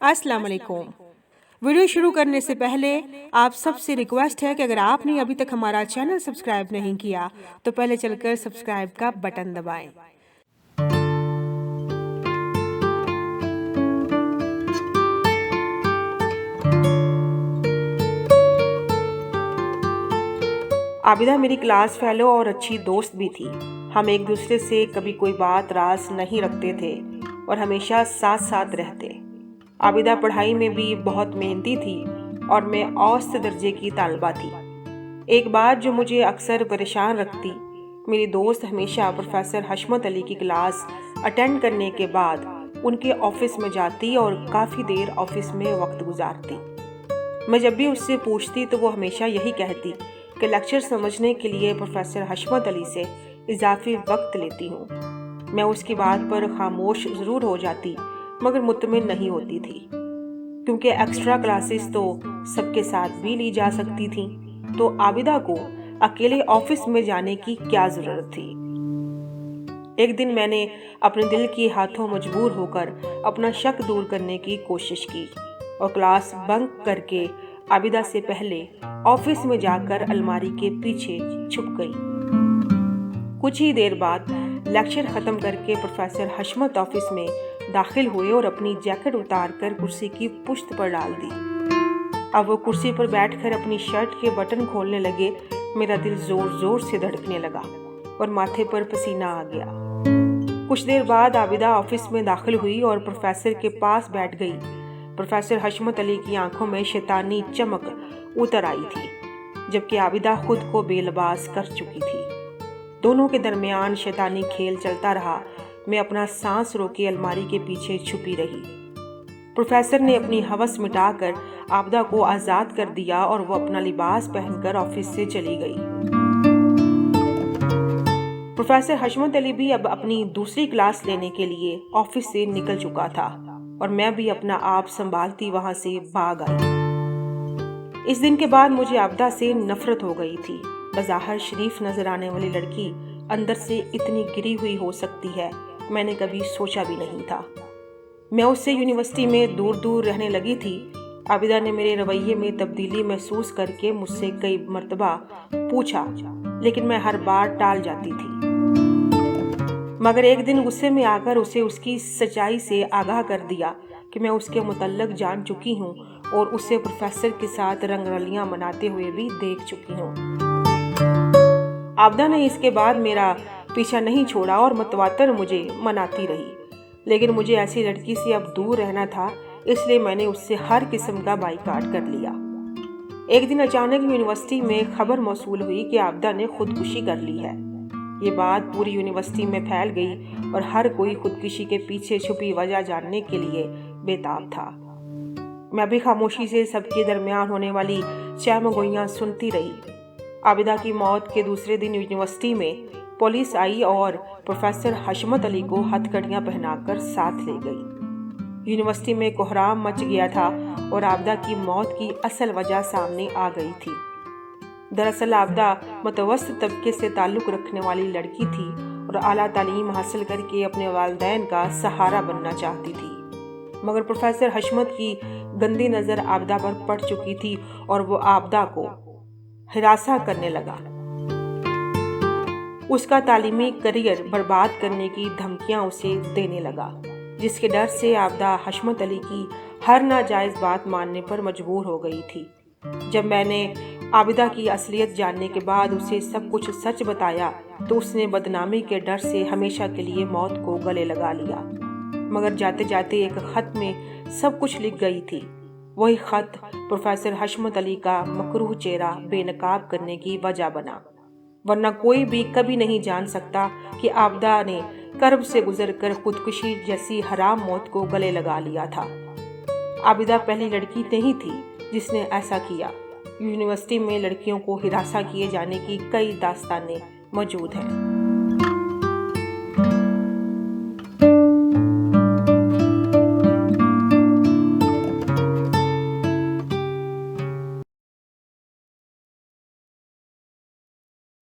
अस्सलाम वालेकुम। वीडियो शुरू करने से पहले आप सबसे रिक्वेस्ट है कि अगर आपने अभी तक हमारा चैनल सब्सक्राइब नहीं किया तो पहले चलकर सब्सक्राइब का बटन दबाएं। आबिदा मेरी क्लास फेलो और अच्छी दोस्त भी थी। हम एक दूसरे से कभी कोई बात राज नहीं रखते थे और हमेशा साथ साथ रहते। आबिदा पढ़ाई में भी बहुत मेहनती थी और मैं औसत दर्जे की तालबा थी। एक बात जो मुझे अक्सर परेशान रखती, मेरी दोस्त हमेशा प्रोफेसर हशमत अली की क्लास अटेंड करने के बाद उनके ऑफिस में जाती और काफ़ी देर ऑफिस में वक्त गुजारती। मैं जब भी उससे पूछती तो वो हमेशा यही कहती कि लेक्चर समझने के लिए प्रोफेसर हशमत अली से इजाफी वक्त लेती हूँ। मैं उसकी बात पर खामोश ज़रूर हो जाती मगर मुतमिन नहीं होती थी, क्योंकि एक्स्ट्रा क्लासेस तो सबके साथ भी ली जा सकती थीं, तो आबिदा को अकेले ऑफिस में जाने की क्या ज़रूरत थी। एक दिन मैंने अपने दिल के हाथों मजबूर होकर अपना शक दूर करने की कोशिश की और क्लास बंक करके आबिदा से पहले ऑफिस में जाकर अलमारी के पीछे छुप गई। कुछ ही देर बाद लेक्चर ख़त्म करके प्रोफेसर हशमत ऑफिस में दाखिल हुए और अपनी जैकेट उतारकर कुर्सी की पुश्त पर डाल दी। अब वो कुर्सी पर बैठकर अपनी शर्ट के बटन खोलने लगे। मेरा दिल जोर जोर से धड़कने लगा और माथे पर पसीना आ गया। कुछ देर बाद आबिदा ऑफिस में दाखिल हुई और प्रोफेसर के पास बैठ गई। प्रोफेसर हशमत अली की आंखों में शैतानी चमक उतर आई थी, जबकि आबिदा खुद को बेलबास कर चुकी थी। दोनों के दरमियान शैतानी खेल चलता रहा। मैं अपना सांस रोके अलमारी के पीछे छुपी रही। प्रोफेसर ने अपनी हवस मिटाकर आबिदा को आज़ाद कर दिया और वो अपना लिबास पहनकर ऑफिस से चली गई। प्रोफेसर हशमत अली भी अब अपनी दूसरी क्लास लेने के लिए ऑफिस से निकल चुका था और मैं भी अपना आप संभालती वहां से भाग आई। इस दिन के बाद मुझे आबिदा से नफरत हो गई थी। बज़ाहिर शरीफ नजर आने वाली लड़की अंदर से इतनी गिरी हुई हो सकती है, मैंने कभी सोचा भी नहीं था। मैं उससे यूनिवर्सिटी में दूर दूर रहने लगी थी। आबिदा ने मेरे रवैये में तब्दीली महसूस करके मुझसे कई मर्तबा पूछा, लेकिन मैं हर बार टाल जाती थी। मगर एक दिन गुस्से में आकर उसे उसकी सच्चाई से आगाह कर दिया कि मैं उसके मुतल्लक जान चुकी हूँ और उसे प्रोफेसर के साथ रंगरलियां मनाते हुए भी देख चुकी हूँ। आबिदा ने इसके बाद मेरा पीछा नहीं छोड़ा और मतवातर मुझे मनाती रही, लेकिन मुझे ऐसी लड़की से अब दूर रहना था, इसलिए मैंने उससे हर किस्म का बाइकाट कर लिया। एक दिन अचानक यूनिवर्सिटी में खबर मौसूल हुई कि आबिदा ने खुदकुशी कर ली है। ये बात पूरी यूनिवर्सिटी में फैल गई और हर कोई खुदकुशी के पीछे छुपी वजह जानने के लिए बेताब था। मैं भी खामोशी से सबके दरमियान होने वाली चहमगोइयां सुनती रही। आबिदा की मौत के दूसरे दिन यूनिवर्सिटी में पुलिस आई और प्रोफेसर हशमत अली को हथकड़ियां पहनाकर साथ ले गई। यूनिवर्सिटी में कोहराम मच गया था और आबिदा की मौत की असल वजह सामने आ गई थी। दरअसल आबिदा मुतवस्सित तबके से ताल्लुक़ रखने वाली लड़की थी और आला तालीम हासिल करके अपने वालिदैन का सहारा बनना चाहती थी। मगर प्रोफेसर हशमत की गंदी नज़र आबिदा पर पड़ चुकी थी और वो आबिदा को हिरासा करने लगा। उसका तालीमी करियर बर्बाद करने की धमकियां उसे देने लगा, जिसके डर से आबिदा हशमत अली की हर नाजायज़ बात मानने पर मजबूर हो गई थी। जब मैंने आबिदा की असलियत जानने के बाद उसे सब कुछ सच बताया तो उसने बदनामी के डर से हमेशा के लिए मौत को गले लगा लिया। मगर जाते जाते एक खत में सब कुछ लिख गई थी। वही खत प्रोफेसर हशमत अली का मकरूह चेहरा बेनकाब करने की वजह बना, वरना कोई भी कभी नहीं जान सकता कि आबिदा ने कर्ब से गुजरकर खुदकुशी जैसी हराम मौत को गले लगा लिया था। आबिदा पहली लड़की नहीं थी जिसने ऐसा किया। यूनिवर्सिटी में लड़कियों को हिरासा किए जाने की कई दास्तानें मौजूद हैं।